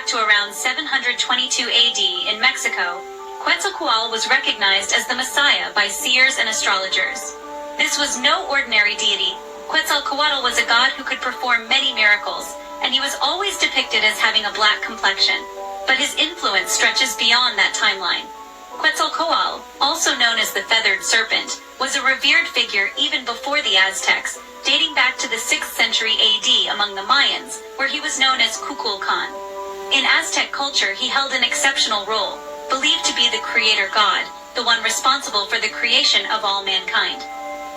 back to around 722 AD in Mexico, Quetzalcoatl was recognized as the Messiah by seers and astrologers. This was no ordinary deity. Quetzalcoatl was a god who could perform many miracles, and he was always depicted as having a black complexion. But his influence stretches beyond that timeline. Quetzalcoatl, also known as the feathered serpent, was a revered figure even before the Aztecs, dating back to the 6th century AD among the Mayans, where he was known as Kukulkan. In Aztec culture, he held an exceptional role, believed to be the creator god, the one responsible for the creation of all mankind.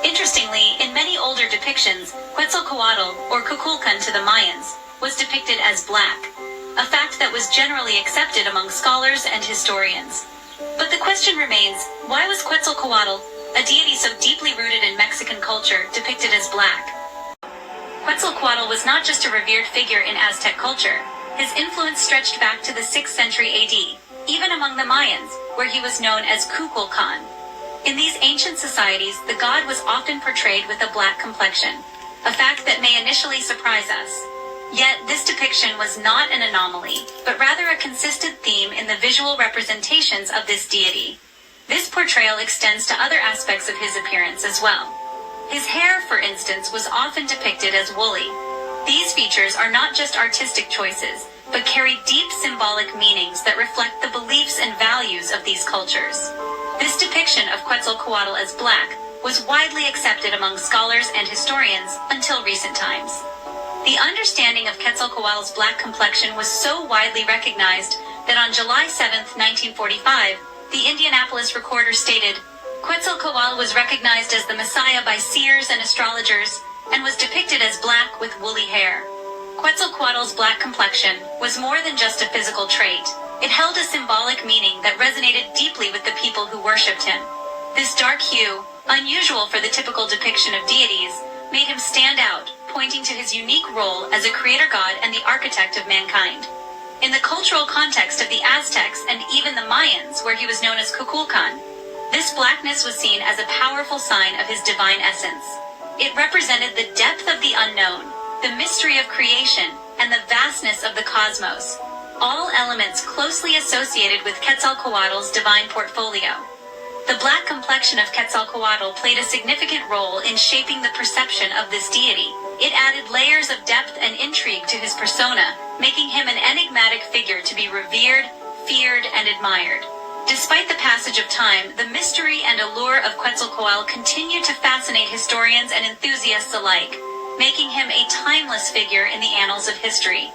Interestingly, in many older depictions, Quetzalcoatl, or Kukulkan to the Mayans, was depicted as black, a fact that was generally accepted among scholars and historians. But the question remains, why was Quetzalcoatl, a deity so deeply rooted in Mexican culture, depicted as black? Quetzalcoatl was not just a revered figure in Aztec culture. His influence stretched back to the 6th century AD, even among the Mayans, where he was known as Kukulkan. In these ancient societies, the god was often portrayed with a black complexion, a fact that may initially surprise us. Yet, this depiction was not an anomaly, but rather a consistent theme in the visual representations of this deity. This portrayal extends to other aspects of his appearance as well. His hair, for instance, was often depicted as woolly. These features are not just artistic choices, but carry deep symbolic meanings that reflect the beliefs and values of these cultures. This depiction of Quetzalcoatl as black was widely accepted among scholars and historians until recent times. The understanding of Quetzalcoatl's black complexion was so widely recognized that on July 7, 1945, the Indianapolis Recorder stated, Quetzalcoatl was recognized as the Messiah by seers and astrologers and was depicted as black with woolly hair. Quetzalcoatl's black complexion was more than just a physical trait. It held a symbolic meaning that resonated deeply with the people who worshipped him. This dark hue, unusual for the typical depiction of deities, made him stand out, pointing to his unique role as a creator god and the architect of mankind. In the cultural context of the Aztecs and even the Mayans, where he was known as Kukulkan, this blackness was seen as a powerful sign of his divine essence. It represented the depth of the unknown, the mystery of creation, and the vastness of the cosmos, all elements closely associated with Quetzalcoatl's divine portfolio. The black complexion of Quetzalcoatl played a significant role in shaping the perception of this deity. It added layers of depth and intrigue to his persona, making him an enigmatic figure to be revered, feared, and admired. Despite the passage of time, the mystery and allure of Quetzalcoatl continue to fascinate historians and enthusiasts alike, making him a timeless figure in the annals of history.